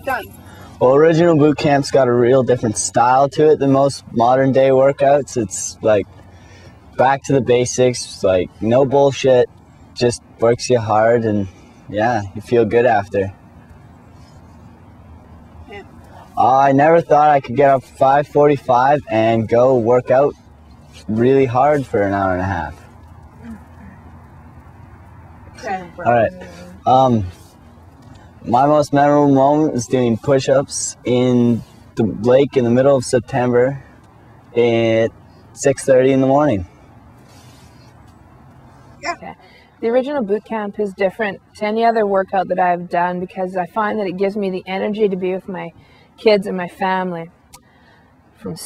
Done. Well, Original Boot Camp's got a real different style to it than most modern day workouts. It's like back to the basics, like no bullshit, just works you hard and yeah, you feel good after. Yeah. I never thought I could get up 5:45 and go work out really hard for an hour and a half. Okay. All right. My most memorable moment was doing push-ups in the lake in the middle of September at 6:30 in the morning. Okay. The Original Boot Camp is different to any other workout that I've done because I find that it gives me the energy to be with my kids and my family from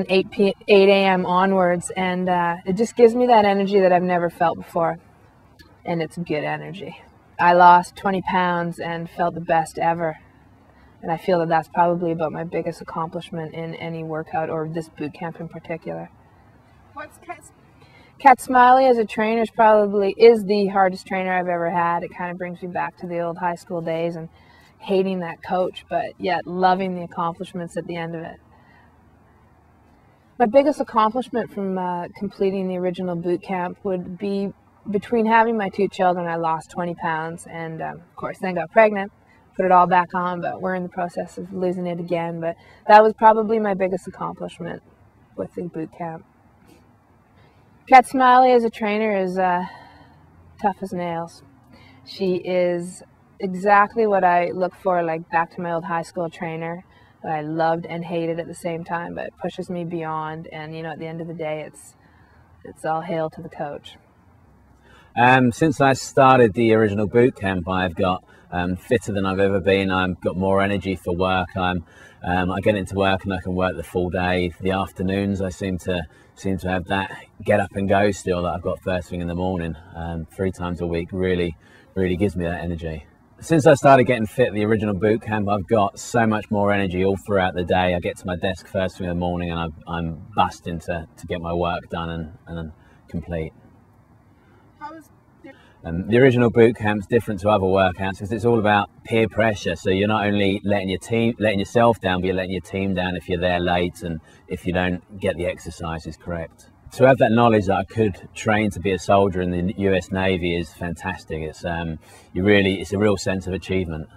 8 a.m. onwards, and it just gives me that energy that I've never felt before, and it's good energy. I lost 20 pounds and felt the best ever, and I feel that that's probably about my biggest accomplishment in any workout, or this boot camp in particular. What's Kat Smiley as a trainer is the hardest trainer I've ever had. It kind of brings me back to the old high school days and hating that coach, but yet loving the accomplishments at the end of it. My biggest accomplishment from completing the Original Boot Camp would be between having my two children. I lost 20 pounds and of course then got pregnant, put it all back on, but we're in the process of losing it again. But that was probably my biggest accomplishment with the boot camp. Kat Smiley as a trainer is tough as nails. She is exactly what I look for, like back to my old high school trainer that I loved and hated at the same time, but it pushes me beyond, and you know, at the end of the day, it's all hail to the coach. Since I started the Original Boot Camp, I've got fitter than I've ever been. I've got more energy for work. I get into work and I can work the full day. The afternoons I seem to have that get up and go still that I've got first thing in the morning. 3 times a week really gives me that energy. Since I started getting fit at the Original Boot Camp, I've got so much more energy all throughout the day. I get to my desk first thing in the morning and I'm busting to get my work done and complete. The Original Boot Camp's different to other workouts because it's all about peer pressure. So you're not only letting yourself down, but you're letting your team down if you're there late and if you don't get the exercises correct. To have that knowledge that I could train to be a soldier in the US Navy is fantastic. It's a real sense of achievement.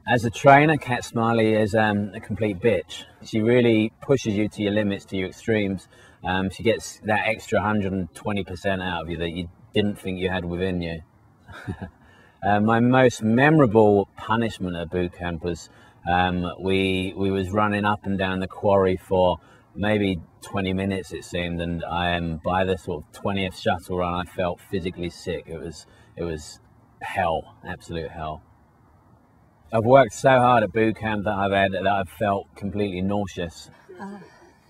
As a trainer, Kat Smiley is a complete bitch. She really pushes you to your limits, to your extremes. She gets that extra 120% out of you that you didn't think you had within you. My most memorable punishment at boot camp was we was running up and down the quarry for maybe 20 minutes it seemed, and by the sort of 20th shuttle run I felt physically sick. It was hell, absolute hell. I've worked so hard at boot camp that I've felt completely nauseous.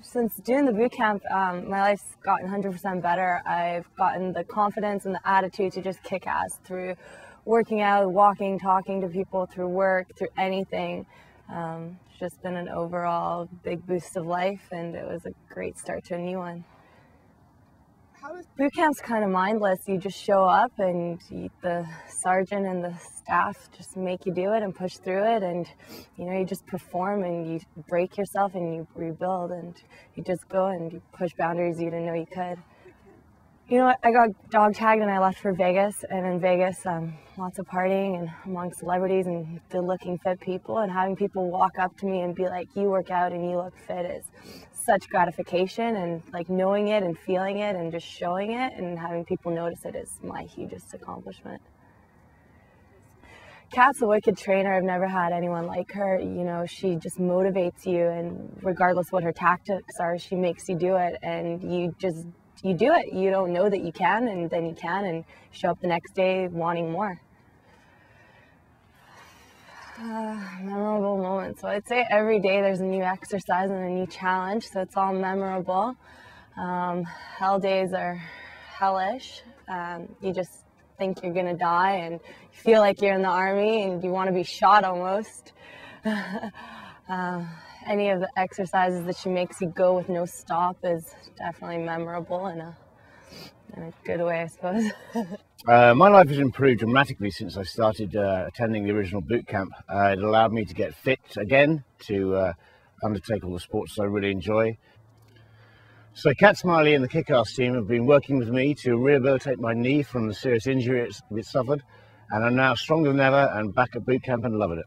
Since doing the boot camp, my life's gotten 100% better. I've gotten the confidence and the attitude to just kick ass through working out, walking, talking to people, through work, through anything. It's just been an overall big boost of life, and it was a great start to a new one. Boot camp's kind of mindless. You just show up and the sergeant and the staff just make you do it and push through it, and you know, you just perform and you break yourself and you rebuild and you just go and you push boundaries you didn't know you could. You know what, I got dog tagged and I left for Vegas, and in Vegas lots of partying and among celebrities and good looking fit people, and having people walk up to me and be like, you work out and you look fit is such gratification, and like knowing it and feeling it and just showing it and having people notice it is my hugest accomplishment. Kat's a wicked trainer. I've never had anyone like her. You know, she just motivates you, and regardless what her tactics are, she makes you do it, and you do it. You don't know that you can, and then you can, and show up the next day wanting more. Memorable moments. So I'd say every day there's a new exercise and a new challenge, so it's all memorable. Hell days are hellish. You just think you're gonna die and you feel like you're in the army and you want to be shot almost. Any of the exercises that she makes you go with no stop is definitely memorable in a good way, I suppose. My life has improved dramatically since I started attending the original boot camp. It allowed me to get fit again, to undertake all the sports I really enjoy. So Cat Smiley and the Kick-Ass team have been working with me to rehabilitate my knee from the serious injury it suffered, and I'm now stronger than ever and back at boot camp and loving it.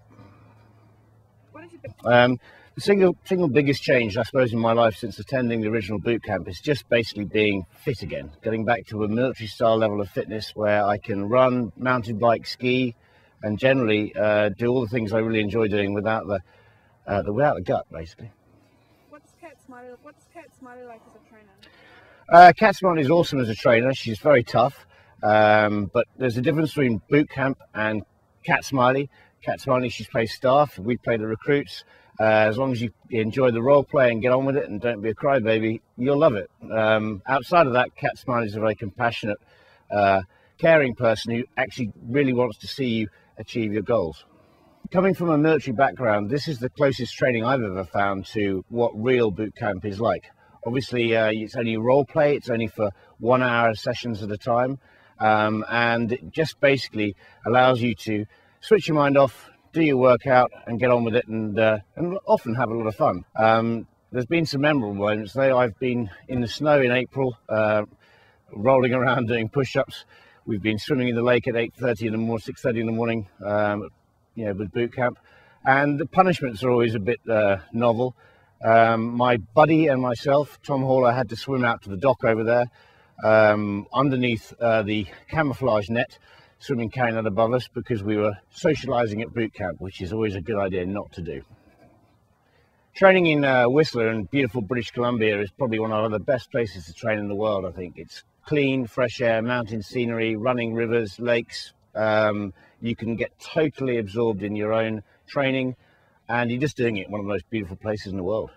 What is it? The single biggest change, I suppose, in my life since attending the original boot camp is just basically being fit again, getting back to a military style level of fitness where I can run, mountain bike, ski, and generally do all the things I really enjoy doing without the gut, basically. What's Cat Smiley like as a trainer? Cat Smiley is awesome as a trainer. She's very tough, but there's a difference between boot camp and Cat Smiley. Cat Smiley, she plays staff, we play the recruits. As long as you enjoy the role play and get on with it and don't be a crybaby, you'll love it. Outside of that, Cat Smiley is a very compassionate, caring person who actually really wants to see you achieve your goals. Coming from a military background, this is the closest training I've ever found to what real boot camp is like. Obviously, it's only role play, it's only for 1 hour sessions at a time, and it just basically allows you to switch your mind off, do your workout and get on with it, and often have a lot of fun. There's been some memorable moments though. I've been in the snow in April, rolling around doing push-ups. We've been swimming in the lake at 8:30 in the morning, 6:30 in the morning, with boot camp. And the punishments are always a bit novel. My buddy and myself, Tom Haller, had to swim out to the dock over there, underneath the camouflage net, swimming carrying that above us because we were socializing at boot camp, which is always a good idea not to do. Training in Whistler in beautiful British Columbia is probably one of the best places to train in the world, I think. It's clean, fresh air, mountain scenery, running rivers, lakes. You can get totally absorbed in your own training, and you're just doing it in one of the most beautiful places in the world.